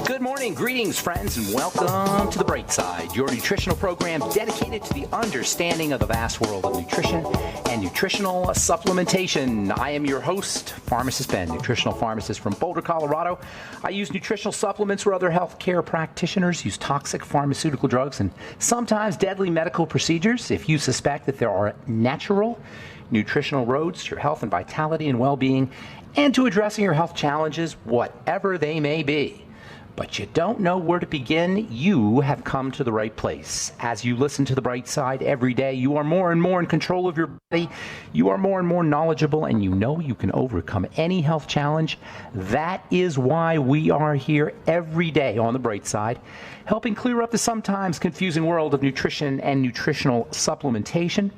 Good morning, greetings, friends, and welcome to The Bright Side, your nutritional program dedicated to the understanding of the vast world of nutrition and nutritional supplementation. I am your host, Pharmacist Ben, nutritional pharmacist from Boulder, Colorado. I use nutritional supplements where other healthcare practitioners use toxic pharmaceutical drugs and sometimes deadly medical procedures. If you suspect that there are natural nutritional roads to your health and vitality and well-being and to addressing your health challenges, whatever they may be, but you don't know where to begin, you have come to the right place. As you listen to The Bright Side every day, you are more and more in control of your body. You are more and more knowledgeable, and you know you can overcome any health challenge. That is why we are here every day on The Bright Side, helping clear up the sometimes confusing world of nutrition and nutritional supplementation.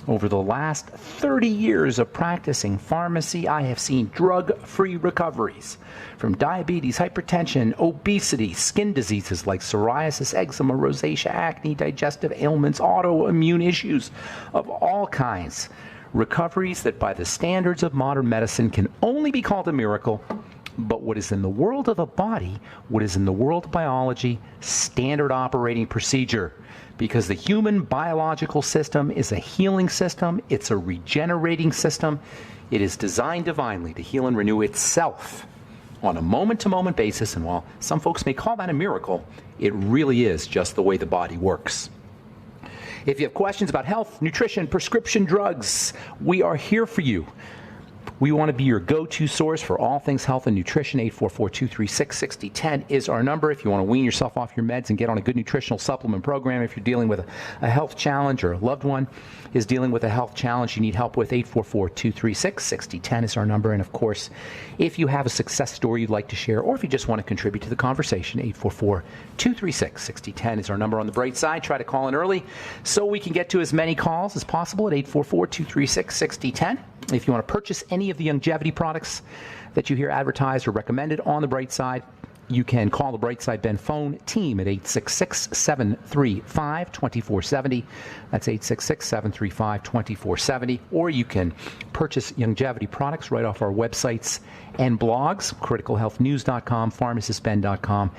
Over the last 30 years of practicing pharmacy, I have seen drug-free recoveries from diabetes, hypertension, obesity, skin diseases like psoriasis, eczema, rosacea, acne, digestive ailments, autoimmune issues of all kinds. Recoveries that by the standards of modern medicine can only be called a miracle, but what is in the world of the body, what is in the world of biology, standard operating procedure. Because the human biological system is a healing system, it's a regenerating system. It is designed divinely to heal and renew itself on a moment-to-moment basis, and while some folks may call that a miracle, it really is just the way the body works. If you have questions about health, nutrition, prescription drugs, we are here for you. We want to be your go-to source for all things health and nutrition. 844-236-6010 is our number. If you want to wean yourself off your meds and get on a good nutritional supplement program, if you're dealing with a health challenge or a loved one is dealing with a health challenge you need help with, 844-236-6010 is our number. And of course, if you have a success story you'd like to share, or if you just want to contribute to the conversation, 844-236-6010 is our number on The Bright Side. Try to call in early so we can get to as many calls as possible at 844-236-6010. If you want to purchase any of the longevity products that you hear advertised or recommended on The Bright Side, you can call the Bright Side Ben phone team at 866-735-2470. That's 866-735-2470. Or you can purchase longevity products right off our websites and blogs, criticalhealthnews.com, pharmacistben.com,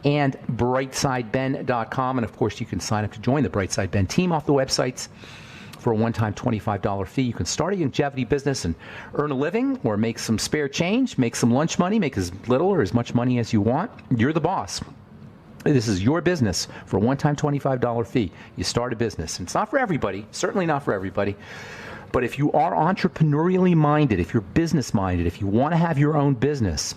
and brightsideben.com. And of course, you can sign up to join the Bright Side Ben team off the websites. For a one-time $25 fee, you can start a longevity business and earn a living or make some spare change, make some lunch money, make as little or as much money as you want. You're the boss. This is your business for a one-time $25 fee. You start a business. And it's not for everybody, certainly not for everybody. But if you are entrepreneurially minded, if you're business minded, if you want to have your own business,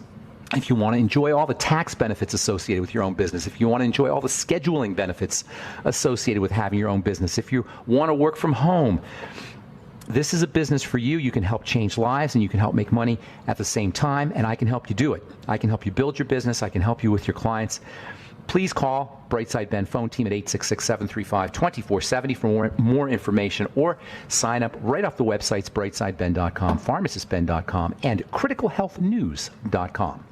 if you want to enjoy all the tax benefits associated with your own business, if you want to enjoy all the scheduling benefits associated with having your own business, if you want to work from home, this is a business for you. You can help change lives and you can help make money at the same time, and I can help you do it. I can help you build your business. I can help you with your clients. Please call Brightside Ben phone team at 866-735-2470 for more information, or sign up right off the websites brightsideben.com, pharmacistben.com, and criticalhealthnews.com.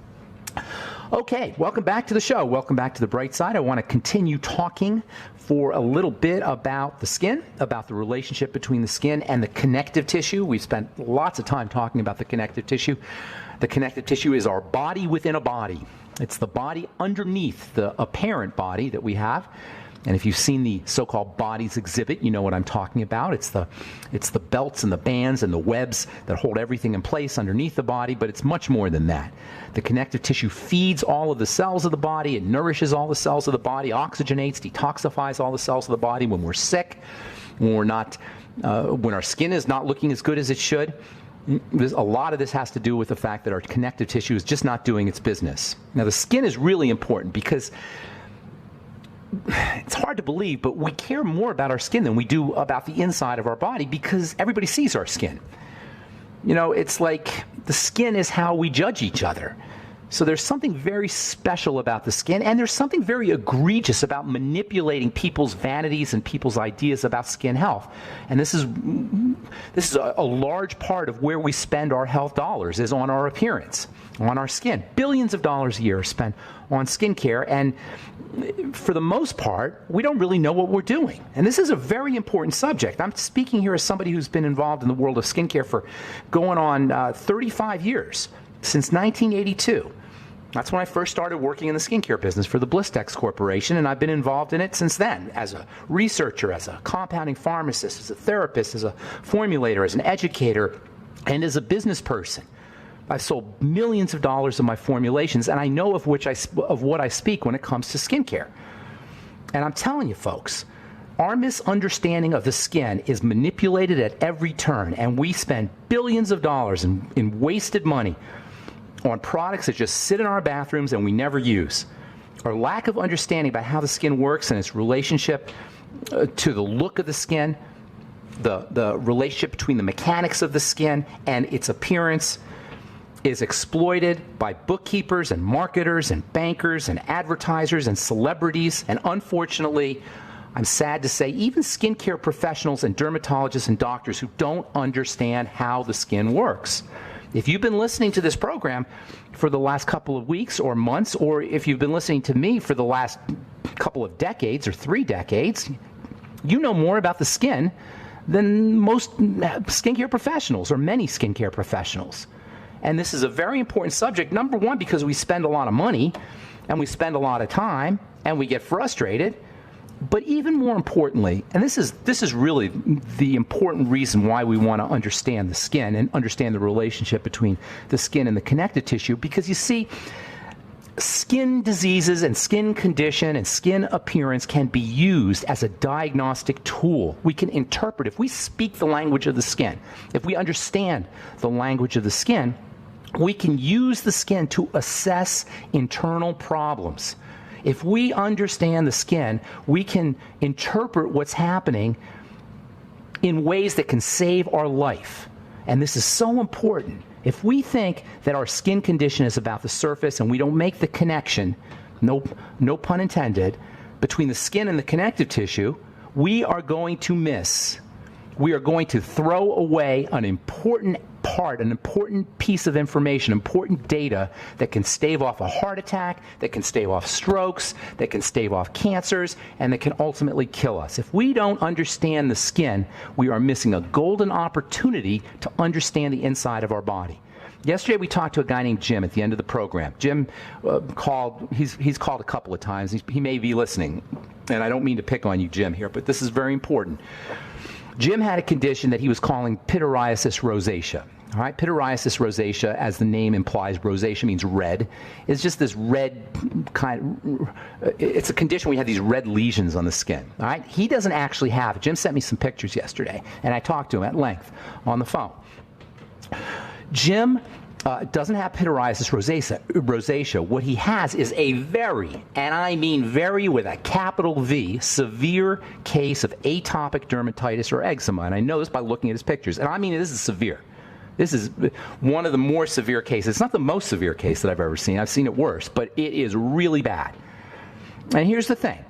Okay, welcome back to the show. Welcome back to The Bright Side. I want to continue talking for a little bit about the skin, about the relationship between the skin and the connective tissue. We've spent lots of time talking about the connective tissue. The connective tissue is our body within a body. It's the body underneath the apparent body that we have. And if you've seen the so-called bodies exhibit, you know what I'm talking about. It's the belts and the bands and the webs that hold everything in place underneath the body, but it's much more than that. The connective tissue feeds all of the cells of the body. It nourishes all the cells of the body, oxygenates, detoxifies all the cells of the body when we're sick, when our skin is not looking as good as it should. A lot of this has to do with the fact that our connective tissue is just not doing its business. Now, the skin is really important because it's hard to believe, but we care more about our skin than we do about the inside of our body because everybody sees our skin. You know, it's like the skin is how we judge each other. So there's something very special about the skin, and there's something very egregious about manipulating people's vanities and people's ideas about skin health. And this is a large part of where we spend our health dollars, is on our appearance, on our skin. Billions of dollars a year are spent on skincare, and for the most part, we don't really know what we're doing. And this is a very important subject. I'm speaking here as somebody who's been involved in the world of skincare for going on 35 years. since 1982. That's when I first started working in the skincare business for the Blistex Corporation, and I've been involved in it since then as a researcher, as a compounding pharmacist, as a therapist, as a formulator, as an educator, and as a business person. I've sold millions of dollars of my formulations, and I know of what I speak when it comes to skincare. And I'm telling you, folks, our misunderstanding of the skin is manipulated at every turn, and we spend billions of dollars in wasted money on products that just sit in our bathrooms and we never use. Our lack of understanding about how the skin works and its relationship to the look of the skin, the relationship between the mechanics of the skin and its appearance is exploited by bookkeepers and marketers and bankers and advertisers and celebrities. And unfortunately, I'm sad to say, even skincare professionals and dermatologists and doctors who don't understand how the skin works. If you've been listening to this program for the last couple of weeks or months, or if you've been listening to me for the last couple of decades or 3 decades, you know more about the skin than most skincare professionals or many skincare professionals. And this is a very important subject, number one, because we spend a lot of money and we spend a lot of time and we get frustrated. But even more importantly, and this is really the important reason why we want to understand the skin and understand the relationship between the skin and the connective tissue, because you see, skin diseases and skin condition and skin appearance can be used as a diagnostic tool. We can interpret, if we speak the language of the skin, if we understand the language of the skin, we can use the skin to assess internal problems. If we understand the skin, we can interpret what's happening in ways that can save our life. And this is so important. If we think that our skin condition is about the surface and we don't make the connection, no pun intended, between the skin and the connective tissue, we are going to miss. We are going to throw away an important part, an important piece of information, important data that can stave off a heart attack, that can stave off strokes, that can stave off cancers, and that can ultimately kill us. If we don't understand the skin, we are missing a golden opportunity to understand the inside of our body. Yesterday we talked to a guy named Jim at the end of the program. Jim called, he's called a couple of times. He may be listening, and I don't mean to pick on you, Jim, here, but this is very important. Jim had a condition that he was calling pityriasis rosacea. All right, pityriasis rosacea, as the name implies, rosacea means red. It's just this red it's a condition where you have these red lesions on the skin. All right, he doesn't actually have it. Jim sent me some pictures yesterday, and I talked to him at length on the phone. Jim doesn't have pityriasis rosacea. What he has is a very, and I mean very with a capital V, severe case of atopic dermatitis or eczema. And I know this by looking at his pictures. And I mean, this is severe. This is one of the more severe cases. It's not the most severe case that I've ever seen. I've seen it worse, but it is really bad. And here's the thing.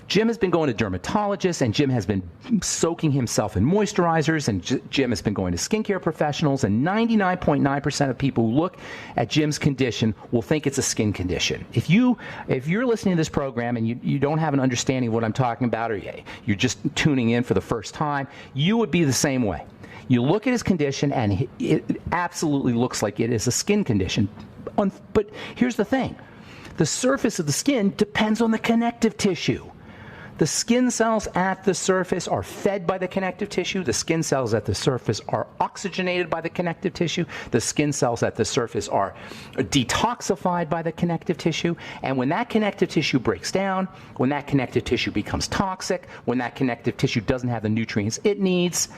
Jim has been going to dermatologists, and Jim has been soaking himself in moisturizers, and Jim has been going to skincare professionals, and 99.9% of people who look at Jim's condition will think it's a skin condition. If you're listening to this program and you don't have an understanding of what I'm talking about, or you're just tuning in for the first time, you would be the same way. You look at his condition, and it absolutely looks like it is a skin condition. But here's the thing. The surface of the skin depends on the connective tissue. The skin cells at the surface are fed by the connective tissue. The skin cells at the surface are oxygenated by the connective tissue. The skin cells at the surface are detoxified by the connective tissue. And when that connective tissue breaks down, when that connective tissue becomes toxic, when that connective tissue doesn't have the nutrients it needs,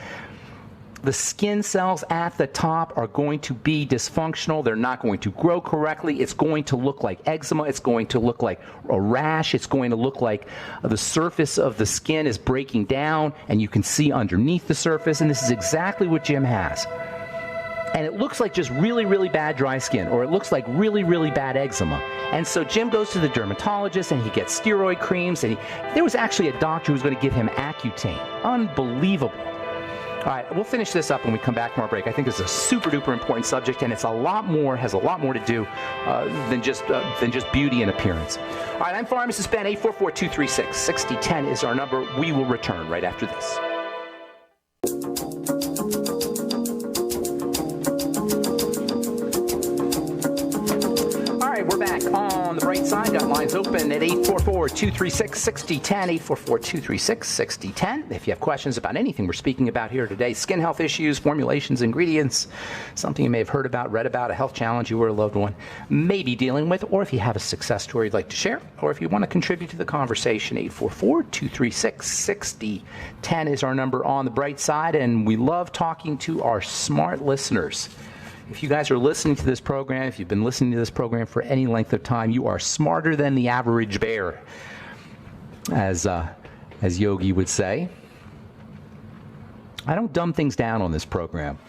the skin cells at the top are going to be dysfunctional. They're not going to grow correctly. It's going to look like eczema. It's going to look like a rash. It's going to look like the surface of the skin is breaking down, and you can see underneath the surface. And this is exactly what Jim has. And it looks like just really, really bad dry skin, or it looks like really, really bad eczema. And so Jim goes to the dermatologist, and he gets steroid creams. And there was actually a doctor who was going to give him Accutane. Unbelievable. All right, we'll finish this up when we come back from our break. I think this is a super duper important subject, and it's has a lot more to do than just beauty and appearance. All right, I'm Pharmacist Ben. 844-236-6010 is our number. We will return right after this. on the bright side. Got lines open at 844-236-6010, 844-236-6010. If you have questions about anything we're speaking about here today, skin health issues, formulations, ingredients, something you may have heard about, read about, a health challenge you or a loved one may be dealing with, or if you have a success story you'd like to share, or if you want to contribute to the conversation, 844-236-6010 is our number on the bright side, and we love talking to our smart listeners. If you guys are listening to this program, if you've been listening to this program for any length of time, you are smarter than the average bear, as Yogi would say. I don't dumb things down on this program.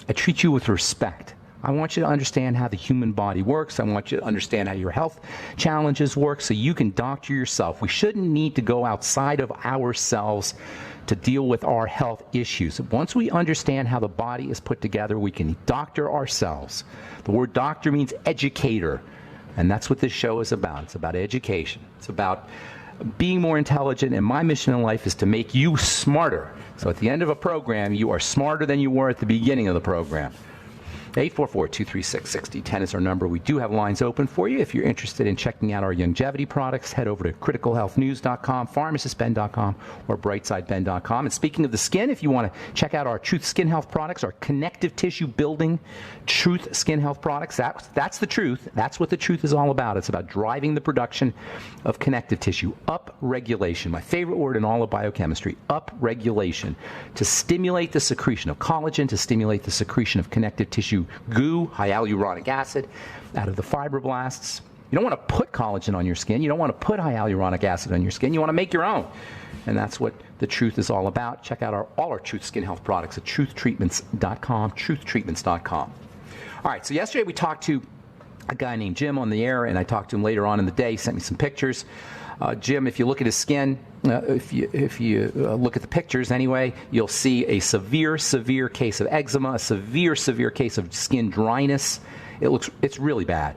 I treat you with respect. I want you to understand how the human body works. I want you to understand how your health challenges work so you can doctor yourself. We shouldn't need to go outside of ourselves to deal with our health issues. Once we understand how the body is put together, we can doctor ourselves. The word doctor means educator, and that's what this show is about. It's about education. It's about being more intelligent, and my mission in life is to make you smarter. So at the end of a program, you are smarter than you were at the beginning of the program. 844-236-6010 is our number. We do have lines open for you. If you're interested in checking out our longevity products, head over to criticalhealthnews.com, pharmacistben.com, or brightsideben.com. And speaking of the skin, if you want to check out our Truth Skin Health products, our connective tissue building Truth Skin Health products, that's the truth. That's what the truth is all about. It's about driving the production of connective tissue, up-regulation. My favorite word in all of biochemistry, up-regulation, to stimulate the secretion of collagen, to stimulate the secretion of connective tissue goo, hyaluronic acid, out of the fibroblasts. You don't want to put collagen on your skin. You don't want to put hyaluronic acid on your skin. You want to make your own. And that's what the truth is all about. Check out all our Truth Skin Health products at truthtreatments.com, truthtreatments.com. All right, so yesterday we talked to a guy named Jim on the air, and I talked to him later on in the day. He sent me some pictures. Jim, if you look at his skin, if you look at the pictures anyway, you'll see a severe case of eczema, a severe case of skin dryness. It's really bad.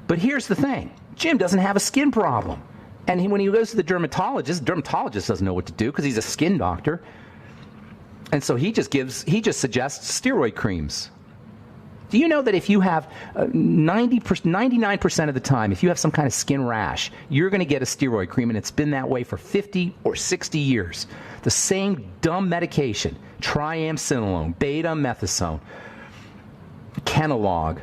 But here's the thing. Jim doesn't have a skin problem. And when he goes to the dermatologist doesn't know what to do because he's a skin doctor. And so he just suggests steroid creams. Do you know that if you have 99% of the time, if you have some kind of skin rash, you're going to get a steroid cream, and it's been that way for 50 or 60 years. The same dumb medication, triamcinolone, betamethasone, Kenalog.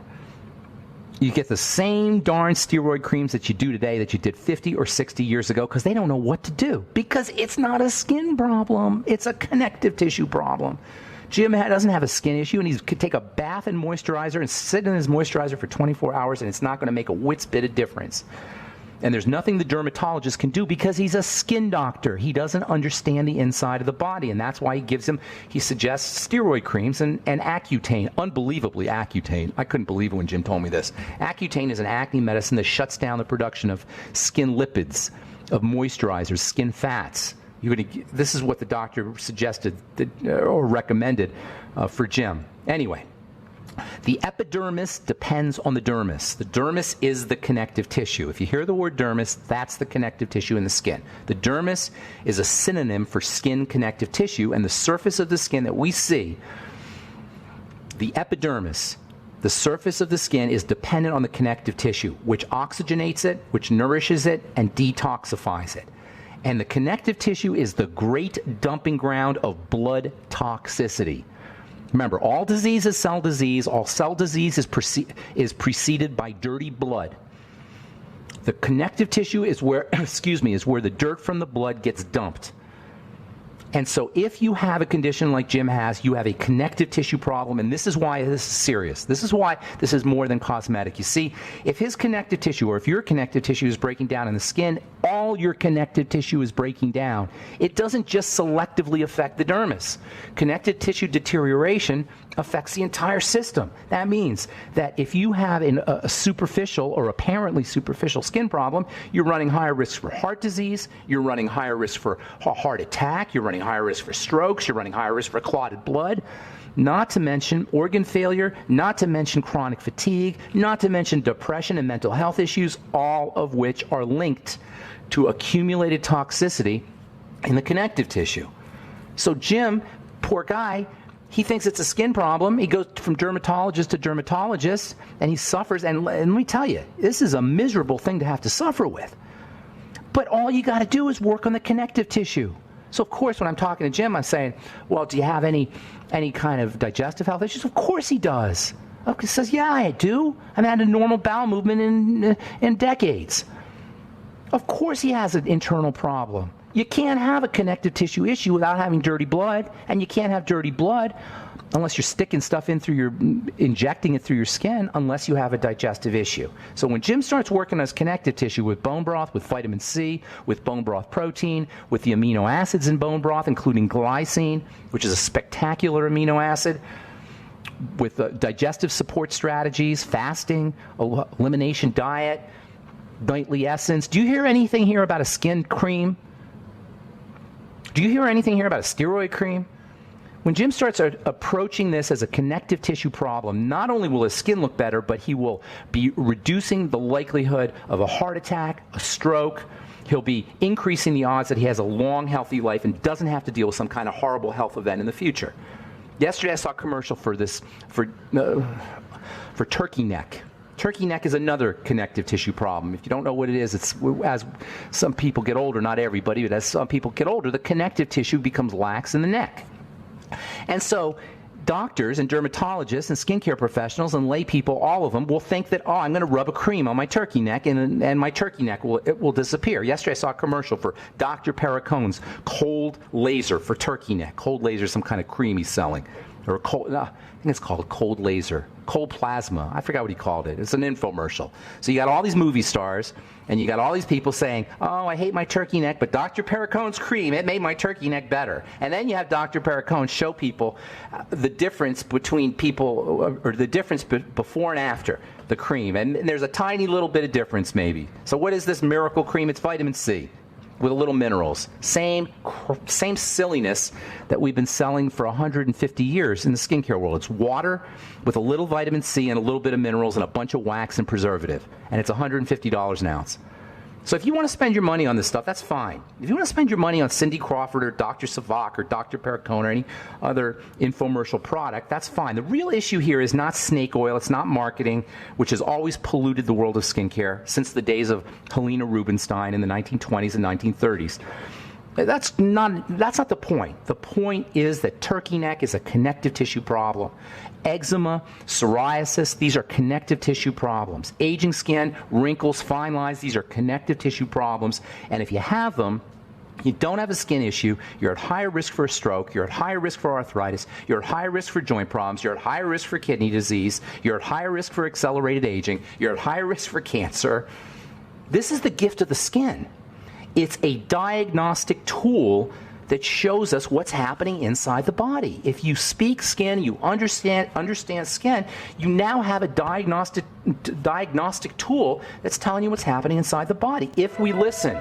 You get the same darn steroid creams that you do today that you did 50 or 60 years ago because they don't know what to do. Because it's not a skin problem. It's a connective tissue problem. Jim doesn't have a skin issue, and he could take a bath and moisturizer and sit in his moisturizer for 24 hours, and it's not going to make a whit's bit of difference. And there's nothing the dermatologist can do because he's a skin doctor. He doesn't understand the inside of the body, and that's why he suggests steroid creams and Accutane. Unbelievably, Accutane. I couldn't believe it when Jim told me this. Accutane is an acne medicine that shuts down the production of skin lipids, of moisturizers, skin fats. This is what the doctor suggested or recommended for Jim. Anyway, the epidermis depends on the dermis. The dermis is the connective tissue. If you hear the word dermis, that's the connective tissue in the skin. The dermis is a synonym for skin connective tissue, and the surface of the skin that we see, the epidermis, the surface of the skin is dependent on the connective tissue, which oxygenates it, which nourishes it, and detoxifies it. And the connective tissue is the great dumping ground of blood toxicity. Remember, all disease is cell disease. All cell disease is preceded by dirty blood. The connective tissue is where, is where the dirt from the blood gets dumped. And so if you have a condition like Jim has, you have a connective tissue problem, and this is why this is serious. This is why this is more than cosmetic. You see, if his connective tissue, or if your connective tissue is breaking down in the skin, all your connective tissue is breaking down. It doesn't just selectively affect the dermis. Connective tissue deterioration affects the entire system. That means that if you have a superficial or apparently superficial skin problem, you're running higher risk for heart disease, you're running higher risk for a heart attack, you're running higher risk for strokes, you're running higher risk for clotted blood, not to mention organ failure, not to mention chronic fatigue, not to mention depression and mental health issues, all of which are linked to accumulated toxicity in the connective tissue. So Jim, poor guy, He thinks it's a skin problem. He goes from dermatologist to dermatologist, and he suffers. And let me tell you, this is a miserable thing to have to suffer with. But all you got to do is work on the connective tissue. So, of course, when I'm talking to Jim, I'm saying, well, do you have any kind of digestive health issues? Of course he does. He says, yeah, I do. I haven't had a normal bowel movement in decades. Of course he has an internal problem. You can't have a connective tissue issue without having dirty blood, and you can't have dirty blood unless you're sticking stuff injecting it through your skin, unless you have a digestive issue. So when Jim starts working on his connective tissue with bone broth, with vitamin C, with bone broth protein, with the amino acids in bone broth, including glycine, which is a spectacular amino acid, with digestive support strategies, fasting, elimination diet, nightly essence. Do you hear anything here about a skin cream? Do you hear anything here about a steroid cream? When Jim starts approaching this as a connective tissue problem, not only will his skin look better, but he will be reducing the likelihood of a heart attack, a stroke. He'll be increasing the odds that he has a long, healthy life and doesn't have to deal with some kind of horrible health event in the future. Yesterday I saw a commercial for turkey neck. Turkey neck is another connective tissue problem. If you don't know what it is, it's as some people get older, not everybody, but as some people get older, the connective tissue becomes lax in the neck. And so doctors and dermatologists and skincare professionals and lay people, all of them, will think that, I'm going to rub a cream on my turkey neck and my turkey neck will disappear. Yesterday I saw a commercial for Dr. Perricone's cold laser for turkey neck. Cold laser is some kind of cream he's selling. Or I think it's called cold laser, cold plasma. I forgot what he called it. It's an infomercial. So you got all these movie stars, and you got all these people saying, I hate my turkey neck, but Dr. Perricone's cream, it made my turkey neck better. And then you have Dr. Perricone show people the difference between people, or the difference before and after the cream. And there's a tiny little bit of difference maybe. So what is this miracle cream? It's vitamin C with a little minerals. Same silliness that we've been selling for 150 years in the skincare world. It's water with a little vitamin C and a little bit of minerals and a bunch of wax and preservative. And it's $150 an ounce. So if you want to spend your money on this stuff, that's fine. If you want to spend your money on Cindy Crawford or Dr. Savak or Dr. Perricone or any other infomercial product, that's fine. The real issue here is not snake oil. It's not marketing, which has always polluted the world of skincare since the days of Helena Rubinstein in the 1920s and 1930s. That's not the point. The point is that turkey neck is a connective tissue problem. Eczema, psoriasis, these are connective tissue problems. Aging skin, wrinkles, fine lines, these are connective tissue problems. And if you have them, you don't have a skin issue, you're at higher risk for a stroke, you're at higher risk for arthritis, you're at higher risk for joint problems, you're at higher risk for kidney disease, you're at higher risk for accelerated aging, you're at higher risk for cancer. This is the gift of the skin. It's a diagnostic tool that shows us what's happening inside the body. If you speak skin, you understand skin, you now have a diagnostic tool that's telling you what's happening inside the body. If we listen,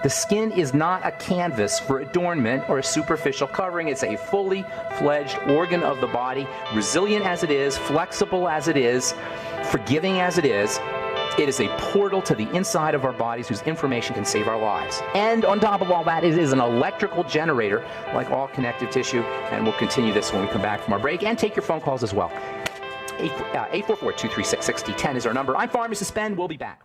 the skin is not a canvas for adornment or a superficial covering. It's a fully fledged organ of the body, resilient as it is, flexible as it is, forgiving as it is. It is a portal to the inside of our bodies whose information can save our lives. And on top of all that, it is an electrical generator like all connective tissue. And we'll continue this when we come back from our break and take your phone calls as well. 844-236-6010 is our number. I'm Pharmacist Ben. We'll be back.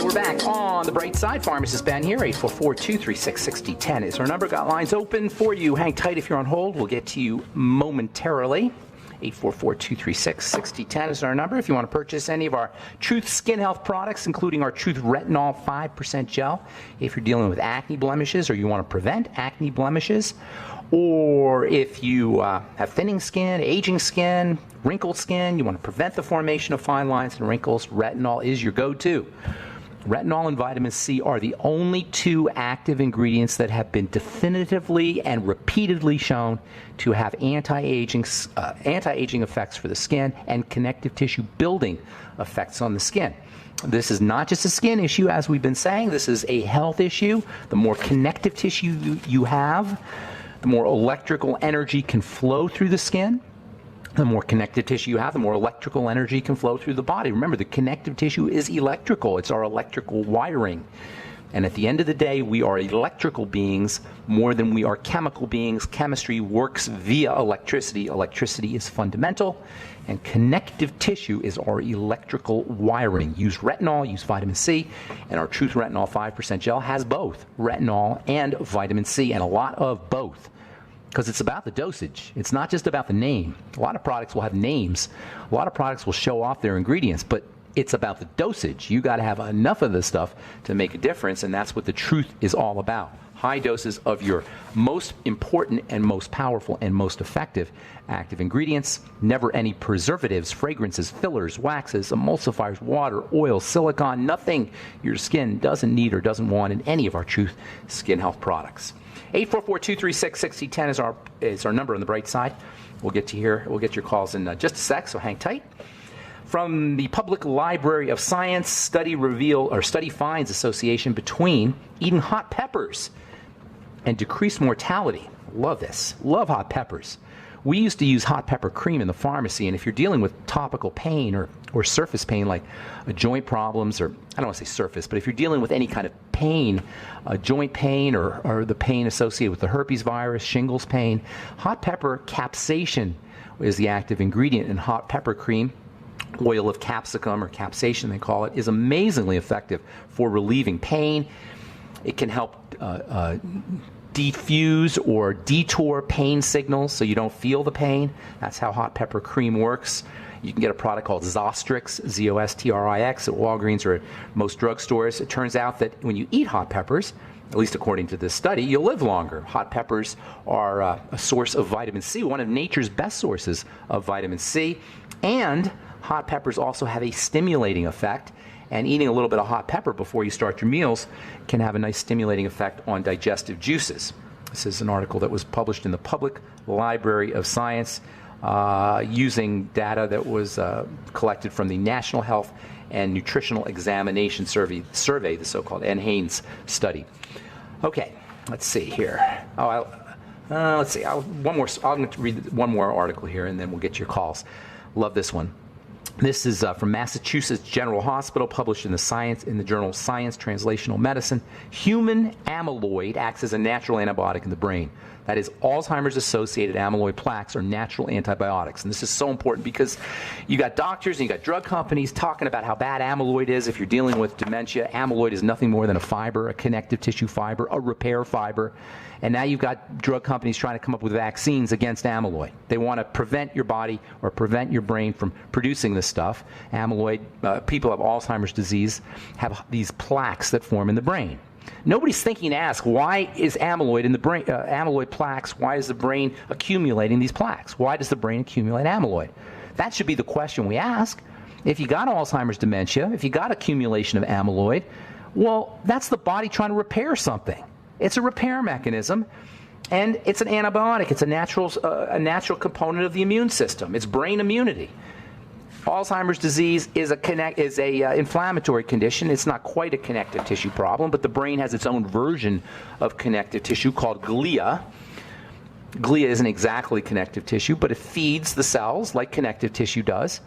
We're back on the bright side. Pharmacist Ben here. 844-236-6010 is our number. Got lines open for you. Hang tight if you're on hold. We'll get to you momentarily. 844-236-6010 is our number. If you want to purchase any of our Truth Skin Health products, including our Truth Retinol 5% gel, if you're dealing with acne blemishes or you want to prevent acne blemishes, or if you have thinning skin, aging skin, wrinkled skin, you want to prevent the formation of fine lines and wrinkles, retinol is your go-to. Retinol and vitamin C are the only two active ingredients that have been definitively and repeatedly shown to have anti-aging effects for the skin and connective tissue building effects on the skin. This is not just a skin issue, as we've been saying. This is a health issue. The more connective tissue you have, the more electrical energy can flow through the skin. The more connective tissue you have, the more electrical energy can flow through the body. Remember, the connective tissue is electrical. It's our electrical wiring. And at the end of the day, we are electrical beings more than we are chemical beings. Chemistry works via electricity. Electricity is fundamental. And connective tissue is our electrical wiring. Use retinol, use vitamin C, and our Truth Retinol 5% gel has both retinol and vitamin C, and a lot of both. Because it's about the dosage. It's not just about the name. A lot of products will have names. A lot of products will show off their ingredients, but it's about the dosage. You got to have enough of this stuff to make a difference, and that's what the Truth is all about. High doses of your most important and most powerful and most effective active ingredients. Never any preservatives, fragrances, fillers, waxes, emulsifiers, water, oil, silicone, nothing your skin doesn't need or doesn't want in any of our Truth skin health products. 844-236-6010 is our number on the bright side. We'll get your calls in just a sec, so hang tight. From the Public Library of Science, study finds association between eating hot peppers and decreased mortality. Love this. Love hot peppers. We used to use hot pepper cream in the pharmacy, and if you're dealing with topical pain or surface pain like joint problems, or I don't want to say surface, but if you're dealing with any kind of pain, joint pain or the pain associated with the herpes virus, shingles pain, hot pepper capsaicin is the active ingredient in hot pepper cream. Oil of capsicum, or capsaicin they call it, is amazingly effective for relieving pain. It can help diffuse or detour pain signals so you don't feel the pain. That's how hot pepper cream works. You can get a product called Zostrix, Zostrix, at Walgreens or at most drugstores. It turns out that when you eat hot peppers, at least according to this study, you'll live longer. Hot peppers are a source of vitamin C, one of nature's best sources of vitamin C. And hot peppers also have a stimulating effect. And eating a little bit of hot pepper before you start your meals can have a nice stimulating effect on digestive juices. This is an article that was published in the Public Library of Science using data that was collected from the National Health and Nutritional Examination Survey, the so-called NHANES study. Okay, let's see here. Let's see. I'm going to read one more article here, and then we'll get your calls. Love this one. This is from Massachusetts General Hospital, published in the journal Science Translational Medicine. Human amyloid acts as a natural antibiotic in the brain. That is, Alzheimer's-associated amyloid plaques are natural antibiotics. And this is so important because you got doctors and you got drug companies talking about how bad amyloid is. If you're dealing with dementia, amyloid is nothing more than a fiber, a connective tissue fiber, a repair fiber. And now you've got drug companies trying to come up with vaccines against amyloid. They want to prevent your body or prevent your brain from producing this stuff. Amyloid, people have Alzheimer's disease, have these plaques that form in the brain. Nobody's thinking to ask, why is amyloid in the brain, amyloid plaques, why is the brain accumulating these plaques? Why does the brain accumulate amyloid? That should be the question we ask. If you got Alzheimer's dementia, if you got accumulation of amyloid, well, that's the body trying to repair something. It's a repair mechanism, and it's an antibiotic. It's a natural component of the immune system. It's brain immunity. Alzheimer's disease is a inflammatory condition. It's not quite a connective tissue problem, but the brain has its own version of connective tissue called glia. Glia isn't exactly connective tissue, but it feeds the cells like connective tissue does.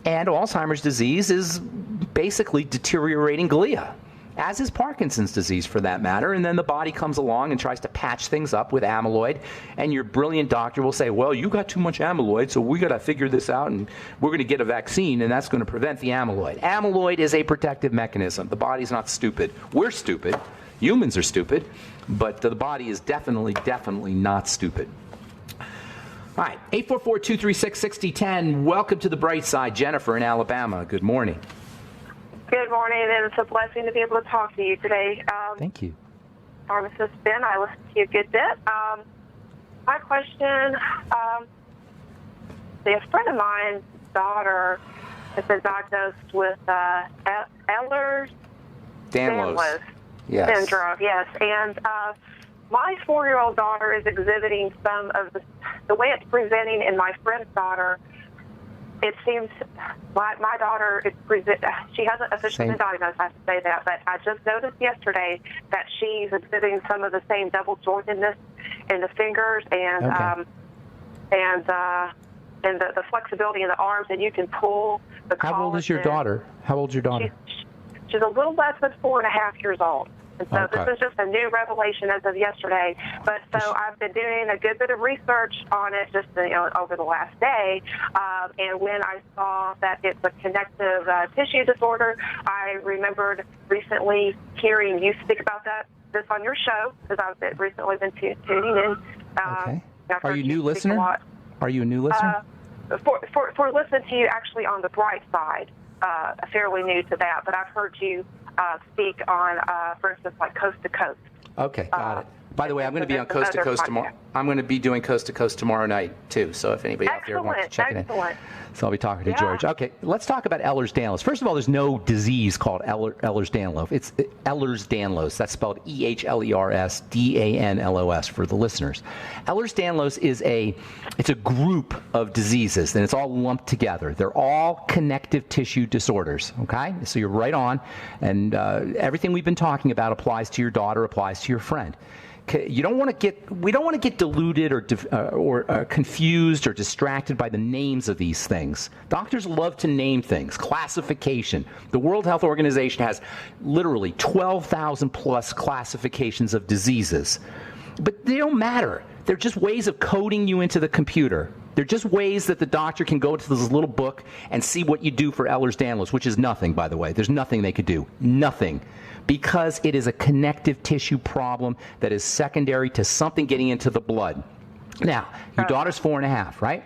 And Alzheimer's disease is basically deteriorating glia, as is Parkinson's disease for that matter. And then the body comes along and tries to patch things up with amyloid, and your brilliant doctor will say, well, you got too much amyloid, so we got to figure this out, and we're going to get a vaccine, and that's going to prevent the amyloid. Amyloid is a protective mechanism. The body's not stupid. We're stupid. Humans are stupid, but the body is definitely not stupid. All right, 844-236-6010. Welcome to the bright side. Jennifer in Alabama. Good morning. Good morning, and it's a blessing to be able to talk to you today. Thank you. Pharmacist Ben, I listened to you a good bit. My question, a friend of mine's daughter has been diagnosed with Ehlers-Danlos syndrome. Yes, and my 4-year-old daughter is exhibiting some of the way it's presenting in my friend's daughter. It seems my daughter she hasn't officially been diagnosed, I have to say that, but I just noticed yesterday that she's exhibiting some of the same double jointedness in the fingers and and the flexibility in the arms, and you can pull the collagen. How old is your daughter? How old's your daughter? She's a little less than 4.5 years old. And so Okay. This is just a new revelation as of yesterday. But so I've been doing a good bit of research on it just over the last day. And when I saw that it's a connective tissue disorder, I remembered recently hearing you speak about this on your show, because I've recently been tuning in. Okay. Are you a new listener? Are you a new listener? For listening to you actually on the bright side, fairly new to that, but I've heard you speak on, for instance, like Coast to Coast. Okay, got it. By the way, I'm going to be on Coast to Coast tomorrow. I'm going to be doing Coast to Coast tomorrow night, too. So if anybody out there wants to check it in. So I'll be talking to George. Okay, let's talk about Ehlers-Danlos. First of all, there's no disease called Ehlers-Danlos. It's Ehlers-Danlos. That's spelled Ehlers-Danlos for the listeners. Ehlers-Danlos is it's a group of diseases, and it's all lumped together. They're all connective tissue disorders, okay? So you're right on, and everything we've been talking about applies to your daughter, applies to your friend. We don't want to get deluded or confused or distracted by the names of these things. Doctors love to name things. Classification. The World Health Organization has literally 12,000 plus classifications of diseases. But they don't matter. They're just ways of coding you into the computer. They're just ways that the doctor can go to this little book and see what you do for Ehlers-Danlos, which is nothing, by the way. There's nothing they could do. Nothing. Because it is a connective tissue problem that is secondary to something getting into the blood. Now, your daughter's 4.5, right?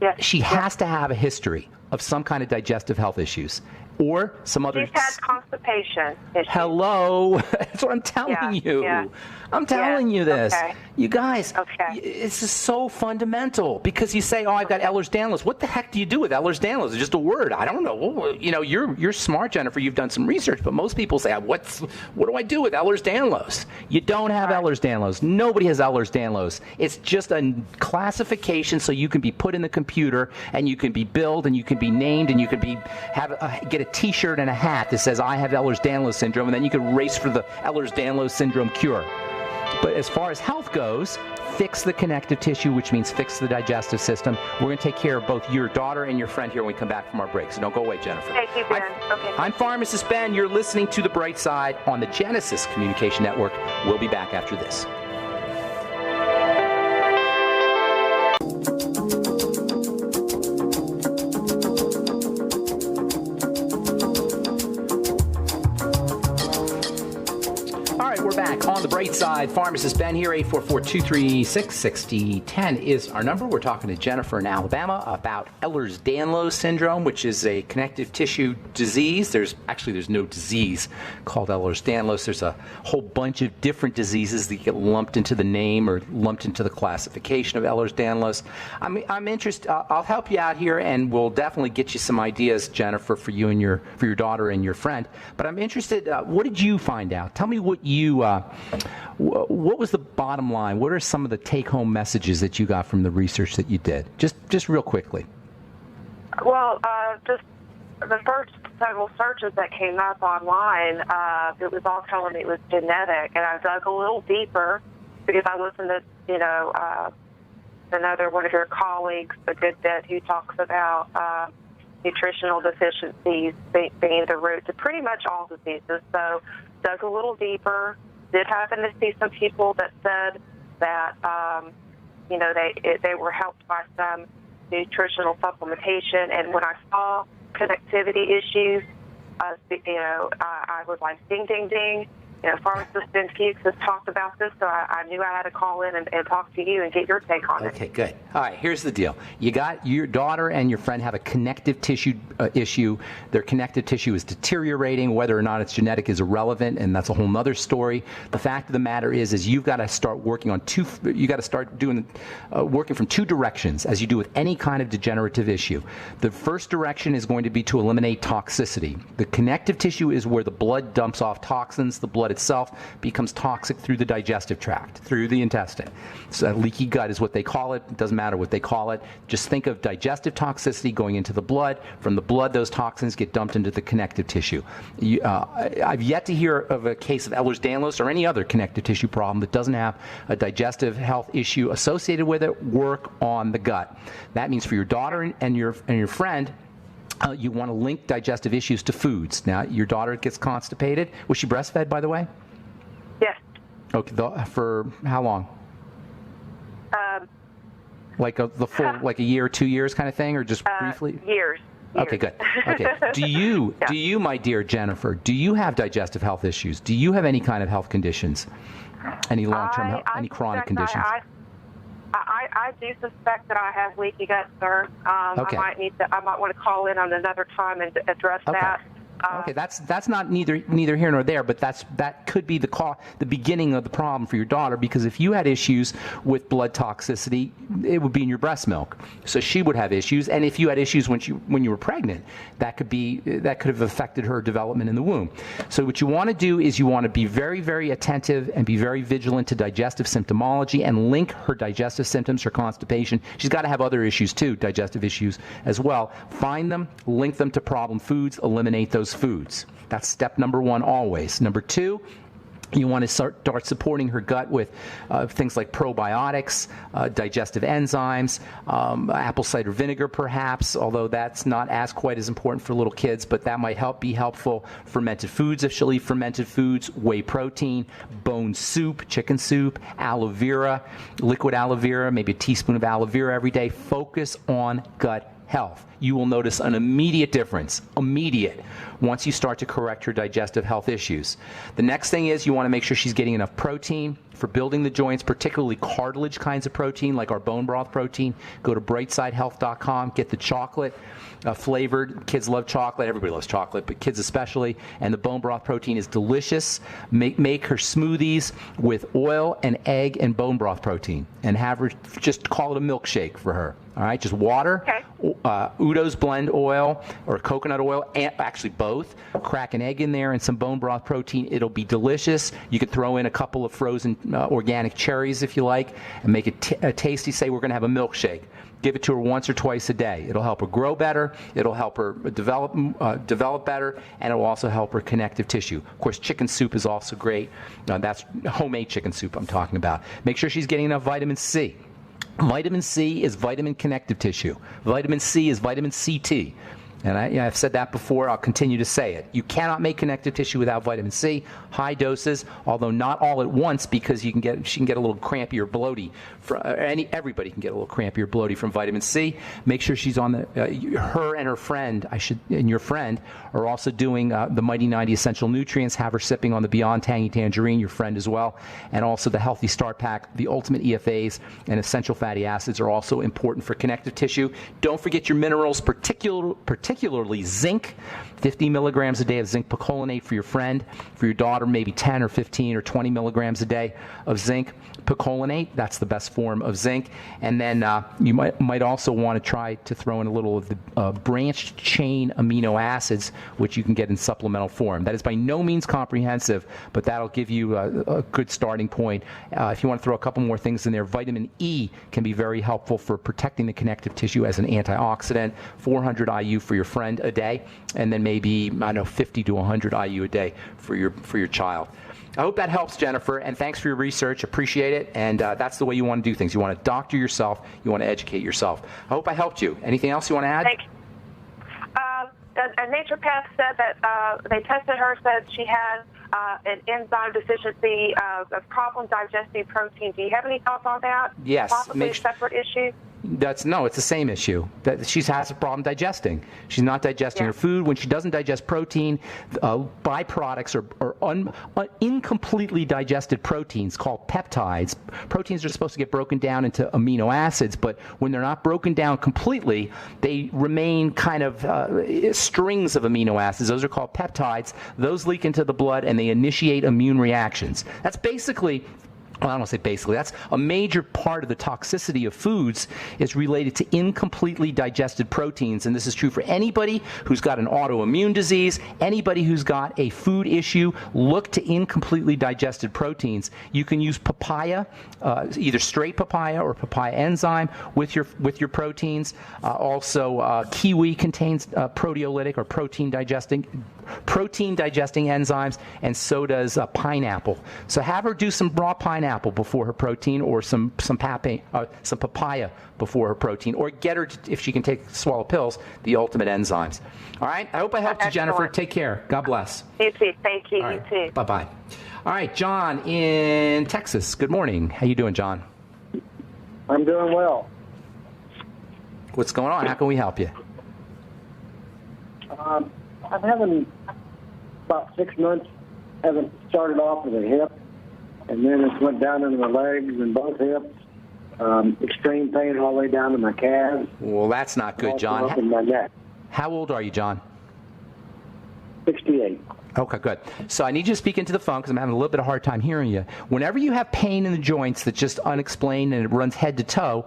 Yes. She has to have a history of some kind of digestive health issues or some other... She's had constipation issues. Hello. That's what I'm telling you. Yeah. I'm telling you this. Okay. You guys, Okay. It's just so fundamental because you say, I've got Ehlers-Danlos. What the heck do you do with Ehlers-Danlos? It's just a word. I don't know. Well, you're smart, Jennifer. You've done some research, but most people say, what do I do with Ehlers-Danlos? You don't have Ehlers-Danlos. Nobody has Ehlers-Danlos. It's just a classification so you can be put in the computer and you can be billed and you can be named and you can get a T-shirt and a hat that says, I have Ehlers-Danlos syndrome, and then you can race for the Ehlers-Danlos syndrome cure. But as far as health goes, fix the connective tissue, which means fix the digestive system. We're going to take care of both your daughter and your friend here when we come back from our break. So don't go away, Jennifer. Thank you, Ben. Okay. I'm Pharmacist Ben. You're listening to The Bright Side on the Genesis Communication Network. We'll be back after this. We're back on The Bright Side. Pharmacist Ben here. 844-236-6010 is our number. We're talking to Jennifer in Alabama about Ehlers-Danlos syndrome, which is a connective tissue disease. There's no disease called Ehlers-Danlos. There's a whole bunch of different diseases that get lumped into the name or lumped into the classification of Ehlers-Danlos. I'm interested. I'll help you out here, and we'll definitely get you some ideas, Jennifer, for you and your daughter and your friend. But I'm interested. What did you find out? Tell me what was the bottom line? What are some of the take-home messages that you got from the research that you did? Just real quickly. Well, just the first several searches that came up online, it was all telling me it was genetic, and I dug a little deeper because I listened to, another one of your colleagues, a good bit, who talks about nutritional deficiencies being the root to pretty much all diseases. So dug a little deeper. Did happen to see some people that said that, they were helped by some nutritional supplementation. And when I saw connectivity issues, I was like, ding, ding, ding. Pharmacist Ben Fuchs has talked about this, so I knew I had to call in and talk to you and get your take on it. Okay, good. All right, here's the deal. You got your daughter and your friend have a connective tissue issue. Their connective tissue is deteriorating. Whether or not it's genetic is irrelevant, and that's a whole other story. The fact of the matter is you've got to start working on working from two directions, as you do with any kind of degenerative issue. The first direction is going to be to eliminate toxicity. The connective tissue is where the blood dumps off toxins. The blood blood itself, becomes toxic through the digestive tract, through the intestine. So leaky gut is what they call it. It doesn't matter what they call it. Just think of digestive toxicity going into the blood. From the blood, those toxins get dumped into the connective tissue. I've yet to hear of a case of Ehlers-Danlos or any other connective tissue problem that doesn't have a digestive health issue associated with it. Work on the gut. That means for your daughter and your friend, you want to link digestive issues to foods. Now, your daughter gets constipated. Was she breastfed, by the way? Yes. Okay. For how long? Like a year or 2 years kind of thing, or just briefly? Years. Okay, good. Okay. Do you, my dear Jennifer, do you have digestive health issues? Do you have any kind of health conditions? Any long-term, any chronic conditions? I do suspect that I have leaky gut, sir. Okay. I might want to call in on another time and address that. Okay, that's not neither here nor there, but that could be the beginning of the problem for your daughter, because if you had issues with blood toxicity, it would be in your breast milk. So she would have issues, and if you had issues when you were pregnant, that could have affected her development in the womb. So what you want to do is you want to be very, very attentive and be very vigilant to digestive symptomology and link her digestive symptoms, her constipation. She's got to have other issues too, digestive issues as well. Find them, link them to problem foods, eliminate those foods. That's step number one always. Number two, you want to start supporting her gut with things like probiotics, digestive enzymes, apple cider vinegar perhaps, although that's not quite as important for little kids, but that might be helpful. Fermented foods, if she'll eat fermented foods, whey protein, bone soup, chicken soup, aloe vera, liquid aloe vera, maybe a teaspoon of aloe vera every day. Focus on gut health. You will notice an immediate difference, once you start to correct her digestive health issues. The next thing is you want to make sure she's getting enough protein for building the joints, particularly cartilage kinds of protein, like our bone broth protein. Go to brightsidehealth.com, get the chocolate flavored. Kids love chocolate. Everybody loves chocolate, but kids especially. And the bone broth protein is delicious. Make her smoothies with oil and egg and bone broth protein, and have her just call it a milkshake for her. All right, just water, Udo's blend oil or coconut oil, and actually both. Crack an egg in there and some bone broth protein. It'll be delicious. You could throw in a couple of frozen organic cherries if you like, and make it tasty. Say we're going to have a milkshake. Give it to her once or twice a day. It'll help her grow better. It'll help her develop better, and it will also help her connective tissue. Of course, chicken soup is also great. That's homemade chicken soup I'm talking about. Make sure she's getting enough vitamin C. Vitamin C is vitamin connective tissue. Vitamin C is vitamin CT. And I've said that before. I'll continue to say it. You cannot make connective tissue without vitamin C. High doses, although not all at once, because she can get a little crampy or bloaty. Everybody can get a little crampy or bloaty from vitamin C. Make sure she's on her and her friend. And your friend are also doing the Mighty 90 Essential Nutrients. Have her sipping on the Beyond Tangy Tangerine. Your friend as well, and also the Healthy Start Pack. The Ultimate EFAs and essential fatty acids are also important for connective tissue. Don't forget your minerals, particularly zinc. 50 milligrams a day of zinc picolinate for your friend. For your daughter, maybe 10 or 15 or 20 milligrams a day of zinc picolinate. That's the best form of zinc. And then you might also want to try to throw in a little of the branched chain amino acids, which you can get in supplemental form. That is by no means comprehensive, but that'll give you a good starting point. If you want to throw a couple more things in there, vitamin E can be very helpful for protecting the connective tissue as an antioxidant. 400 IU for your friend a day, and then maybe 50 to 100 IU a day for your child. I hope that helps, Jennifer, and thanks for your research. Appreciate it, and that's the way you want to do things. You want to doctor yourself. You want to educate yourself. I hope I helped you. Anything else you want to add? Thank you. A naturopath said that they tested her, said she had an enzyme deficiency, a problem digesting protein. Do you have any thoughts on that? Yes. Possibly a separate issue? It's the same issue. That she has a problem digesting. She's not digesting her food. When she doesn't digest protein, byproducts or incompletely digested proteins called peptides. Proteins are supposed to get broken down into amino acids, but when they're not broken down completely, they remain kind of strings of amino acids. Those are called peptides. Those leak into the blood and they initiate immune reactions. That's basically well, I don't want to say basically, that's a major part of the toxicity of foods is related to incompletely digested proteins. And this is true for anybody who's got an autoimmune disease, anybody who's got a food issue. Look to incompletely digested proteins. You can use papaya, either straight papaya or papaya enzyme with your proteins. Also, kiwi contains proteolytic or protein digesting enzymes, and so does pineapple. So have her do some raw pineapple before her protein, or some papaya before her protein, or get her, if she can swallow pills, the ultimate enzymes. All right. I hope I helped you, Jennifer. Take care. God bless. You too. Thank you. All You right. too. Bye-bye. All right, John in Texas. Good morning. How you doing, John? I'm doing well. What's going on? How can we help you? I'm having about 6 months, having started off with a hip, and then it went down into my legs and both hips. Extreme pain all the way down to my calves. Well, that's not good, John. Up in my neck. How old are you, John? 68. Okay, good. So I need you to speak into the phone because I'm having a little bit of a hard time hearing you. Whenever you have pain in the joints that's just unexplained and it runs head to toe,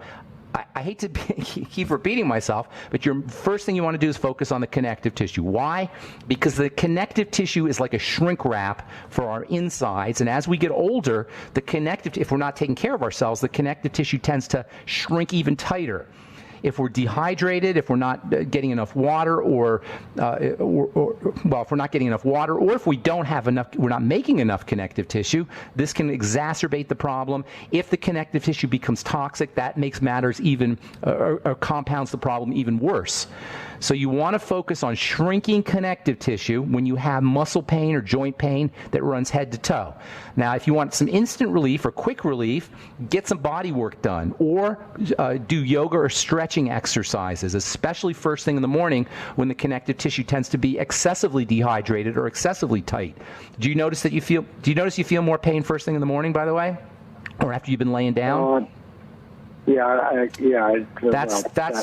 I hate to keep repeating myself, but your first thing you want to do is focus on the connective tissue. Why? Because the connective tissue is like a shrink wrap for our insides, and as we get older, if we're not taking care of ourselves, the connective tissue tends to shrink even tighter. If we're dehydrated, if we're not getting enough water, or if we're not getting enough water, or if we don't have enough, we're not making enough connective tissue, this can exacerbate the problem. If the connective tissue becomes toxic, that makes matters even, or compounds the problem even worse. So you want to focus on shrinking connective tissue when you have muscle pain or joint pain that runs head to toe. Now, if you want some instant relief or quick relief, get some body work done, or do yoga or stretching exercises, especially first thing in the morning when the connective tissue tends to be excessively dehydrated or excessively tight. Do you notice you feel more pain first thing in the morning, by the way, or after you've been laying down? That's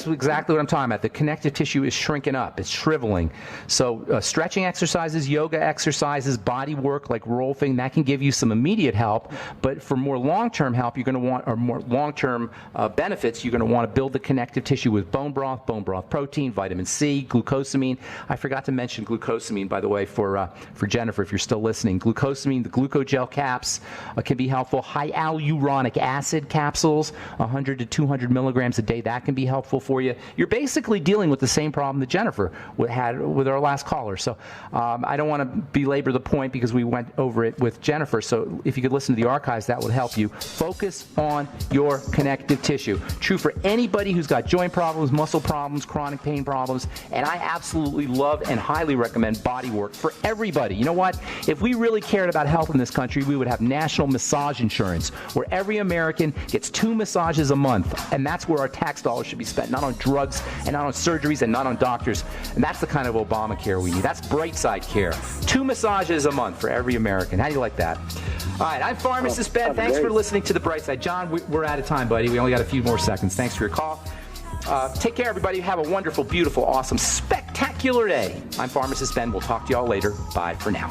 exactly what I'm talking about. The connective tissue is shrinking up. It's shriveling. So stretching exercises, yoga exercises, body work like rolfing, that can give you some immediate help. But for more long-term help, you're going to want, or more long-term benefits, you're going to want to build the connective tissue with bone broth protein, vitamin C, glucosamine. I forgot to mention glucosamine, by the way, for Jennifer, if you're still listening. Glucosamine, the glucogel caps can be helpful. Hyaluronic acid capsules, 100 to 200 milligrams a day, that can be helpful for you. You're basically dealing with the same problem that Jennifer had with our last caller. So I don't want to belabor the point because we went over it with Jennifer. So if you could listen to the archives, that would help you. Focus on your connective tissue. True for anybody who's got joint problems, muscle problems, chronic pain problems. And I absolutely love and highly recommend body work for everybody. You know what? If we really cared about health in this country, we would have national massage insurance, where every American gets 2 massages a month, and that's where our tax dollars should be spent, not on drugs and not on surgeries and not on doctors. And that's the kind of Obamacare we need. That's Brightside Care. 2 massages a month for every American. How do you like that? All right, I'm Pharmacist Ben. Thanks for listening to The Brightside. John, we're out of time, buddy. We only got a few more seconds. Thanks for your call. Take care, everybody. Have a wonderful, beautiful, awesome, spectacular day. I'm Pharmacist Ben. We'll talk to y'all later. Bye for now.